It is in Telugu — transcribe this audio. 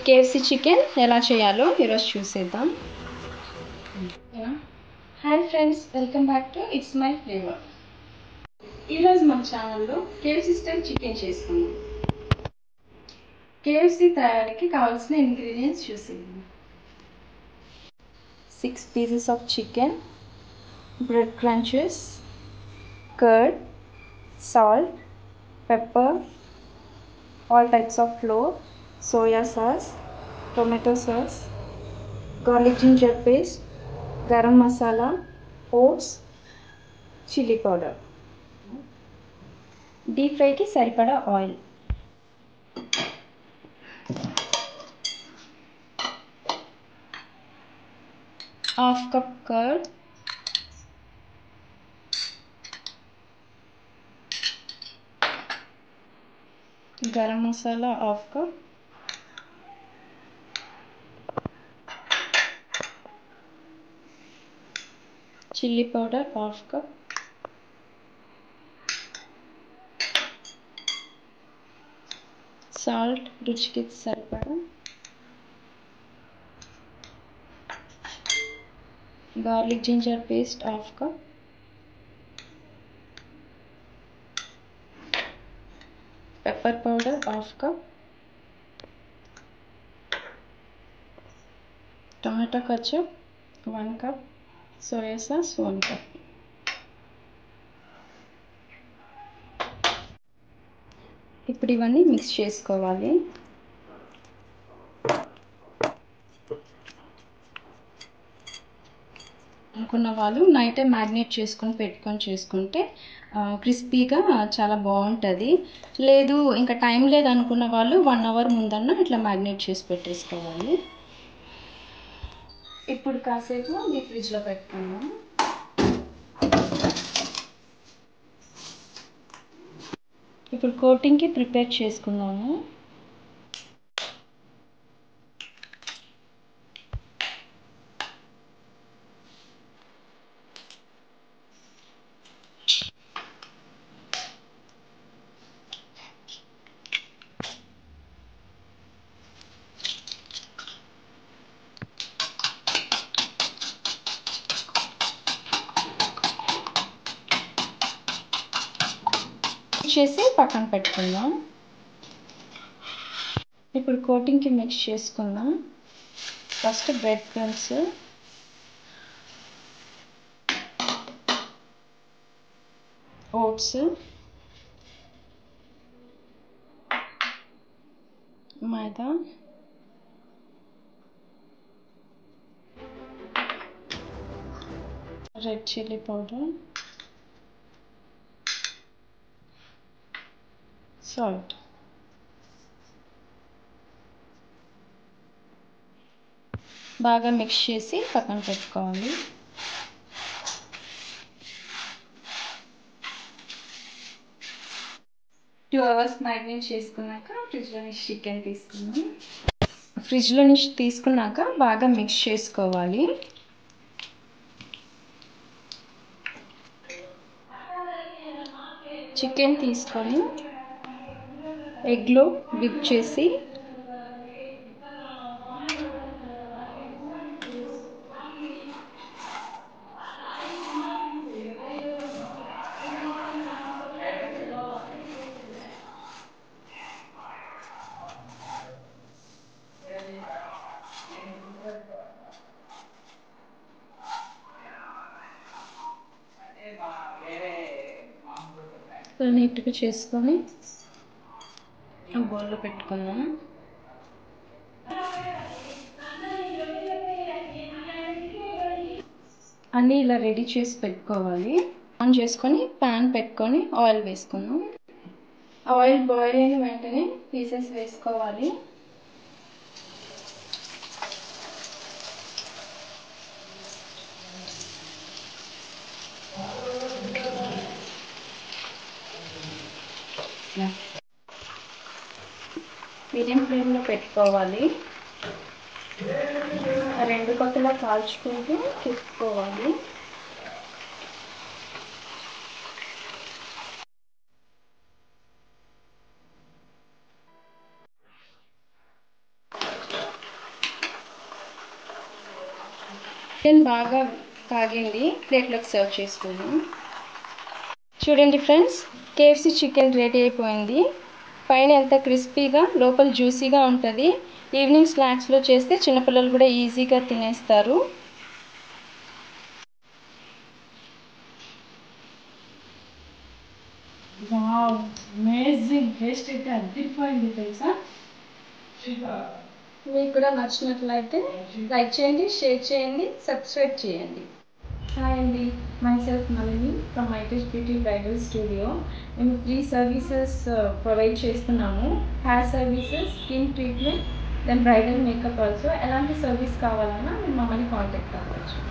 కేఎఫ్సి చికెన్ ఎలా చేయాలో ఈరోజు చూసేద్దాం. Hi friends, welcome back to it's my flavour. ఈరోజు మన ఛానల్లో కేఎఫ్సి స్టైల్ చికెన్ చేసుకున్నాం. కేఎఫ్సి తయారీకి కావాల్సిన ఇంగ్రీడియంట్స్ చూసేద్దాం. 6 pieces of chicken, bread crunches, curd, salt, pepper, all types of flour, soya sauce, tomato sauce, garlic ginger paste, garam masala, oats, chili powder. Deep ఫ్రైకి సరిపడా oil, half cup curd, garam masala half cup, chilli powder half cup, salt రుచికి సరిపడా, garlic ginger paste half cup, pepper powder half cup, tomato ketchup 1 cup, soya sauce 1 cup. ఇప్పుడు ఇవన్నీ మిక్స్ చేసుకోవాలి. అనుకున్న వాళ్ళు నైటే మ్యారినేట్ చేసుకుంటే క్రిస్పీగా చాలా బాగుంటుంది. లేదు ఇంకా టైం లేదనుకున్న వాళ్ళు 1 అవర్ ముందన్న ఇట్లా మ్యారినేట్ చేసి పెట్టేసుకోవాలి. ఇప్పుడు కాసేపు డీప్ ఫ్రిడ్జ్లో పెట్టుకుందాం. ఇప్పుడు కోటింగ్కి ప్రిపేర్ చేసుకుందాము. చేసి పక్కన పెట్టుకుందాం. ఇప్పుడు కోటింగ్కి మిక్స్ చేసుకుందాం. ఫస్ట్ బ్రెడ్ క్రమ్స్, ఓట్స్, మైదా, రెడ్ చిల్లీ పౌడర్, సాల్ట్. బాగా మిక్స్ చేసి పక్కన పెట్టుకోవాలి. టూ అవర్స్ మ్యారినేట్ చేసుకున్నాక ఫ్రిడ్జ్లో నుంచి తీసుకున్నాక బాగా మిక్స్ చేసుకోవాలి. చికెన్ తీసుకొని ఎగ్లో డిప్ చేసి నీట్గా చేసుకొని బౌల్లో పెట్టుకుందాం. అన్నీ ఇలా రెడీ చేసి పెట్టుకోవాలి. ఆన్ చేసుకొని ప్యాన్ పెట్టుకొని ఆయిల్ వేసుకుందాం. ఆయిల్ బాయిల్ అయిన వెంటనే పీసెస్ వేసుకోవాలి. మీడియం ఫ్లేమ్లో పెట్టుకోవాలి. 2 కొత్తలా కాల్చుకుంటూ తిప్పుకోవాలి. చికెన్ బాగా కాగింది, ప్లేట్లోకి సర్వ్ చేసుకున్నాం. చూడండి ఫ్రెండ్స్, కేఎఫ్సి చికెన్ రెడీ అయిపోయింది. పైన ఎంత క్రిస్పీగా, లోపల జ్యూసీగా ఉంటుంది. ఈవినింగ్ స్నాక్స్లో చేస్తే చిన్నపిల్లలు కూడా ఈజీగా తినేస్తారు. Wow, amazing! టేస్ట్ అయితే అదిరిపోయింది తెలుసా. మీకు కూడా నచ్చినట్లయితే లైక్ చేయండి, షేర్ చేయండి, సబ్స్క్రైబ్ చేయండి. హాయ్ అండి, myself Nalini from Maitesh Beauty Bridal Studio. మేము 3 సర్వీసెస్ ప్రొవైడ్ చేస్తున్నాము. Hair services, skin treatment, then bridal makeup also. ఎలాంటి సర్వీస్ కావాలన్నా మీరు మమ్మల్ని కాంటాక్ట్ అవ్వండి.